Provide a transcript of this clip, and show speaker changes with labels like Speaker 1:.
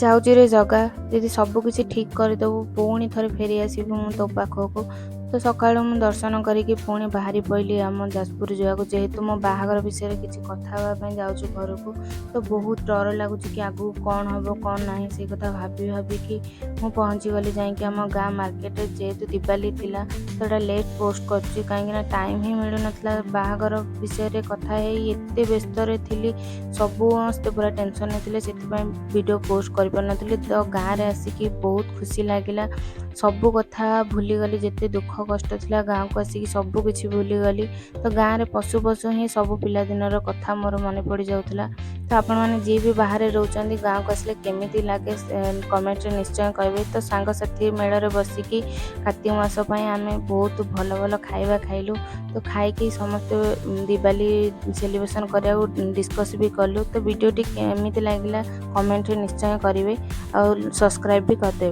Speaker 1: ଯାଉଛି ରେ ଜଗା, ଯଦି ସବୁ କିଛି ଠିକ୍ କରିଦେବୁ ପୁଣି ଥରେ ଫେରି ଆସିବି ମୁଁ ତୋ ପାଖକୁ। ତ ସକାଳୁ ମୁଁ ଦର୍ଶନ କରିକି ପୁଣି ବାହାରି ପଡ଼ିଲି ଆମ ଯାଜପୁର ଯିବାକୁ, ଯେହେତୁ ମୋ ବାହାଘର ବିଷୟରେ କିଛି କଥା ହେବା ପାଇଁ ଯାଉଛି ଘରକୁ। ତ ବହୁତ ଡର ଲାଗୁଛି କି ଆଗକୁ କ'ଣ ହେବ କ'ଣ ନାହିଁ ସେଇ କଥା ଭାବିକି ମୁଁ ପହଞ୍ଚିଗଲି ଯାଇକି ଆମ ଗାଁ ମାର୍କେଟରେ। ଯେହେତୁ ଦିବାଲି ଥିଲା ତ ଏଇଟା ଲେଟ୍ ପୋଷ୍ଟ କରୁଛି, କାହିଁକିନା ଟାଇମ୍ ହିଁ ମିଳୁନଥିଲା ବାହାଘର ବିଷୟରେ କଥା ହେଇ, ଏତେ ବ୍ୟସ୍ତରେ ଥିଲି, ସମସ୍ତେ ପୁରା ଟେନସନ୍ରେ ଥିଲେ, ସେଥିପାଇଁ ଭିଡ଼ିଓ ପୋଷ୍ଟ କରିପାରୁନଥିଲି। ତ ଗାଁରେ ଆସିକି ବହୁତ ଖୁସି ଲାଗିଲା, ସବୁ କଥା ଭୁଲିଗଲି, ଯେତେ ଦୁଃଖ କଷ୍ଟ ଥିଲା ଗାଁକୁ ଆସିକି ସବୁ କିଛି ଭୁଲିଗଲି। ତ ଗାଁରେ ପଶୁ ହିଁ ସବୁ ପିଲାଦିନର କଥା ମୋର ମନେ ପଡ଼ିଯାଉଥିଲା। ତ ଆପଣମାନେ ଯିଏ ବି ବାହାରେ ରହୁଛନ୍ତି ଗାଁକୁ ଆସିଲେ କେମିତି ଲାଗେ କମେଣ୍ଟରେ ନିଶ୍ଚୟ କହିବେ। ତ ସାଙ୍ଗସାଥି ମେଳରେ ବସିକି କାର୍ତ୍ତିକ ମାସ ପାଇଁ ଆମେ ବହୁତ ଭଲ ଭଲ ଖାଇବା ଖାଇଲୁ। ତ ଖାଇକି ସମସ୍ତେ ଦିବାଲି ସେଲିବ୍ରେସନ୍ କରିବାକୁ ଡିସ୍କସ୍ ବି କଲୁ। ତ ଭିଡ଼ିଓଟି କେମିତି ଲାଗିଲା କମେଣ୍ଟରେ ନିଶ୍ଚୟ କରିବେ, ଆଉ ସବସ୍କ୍ରାଇବ୍ ବି କରିଦେବେ।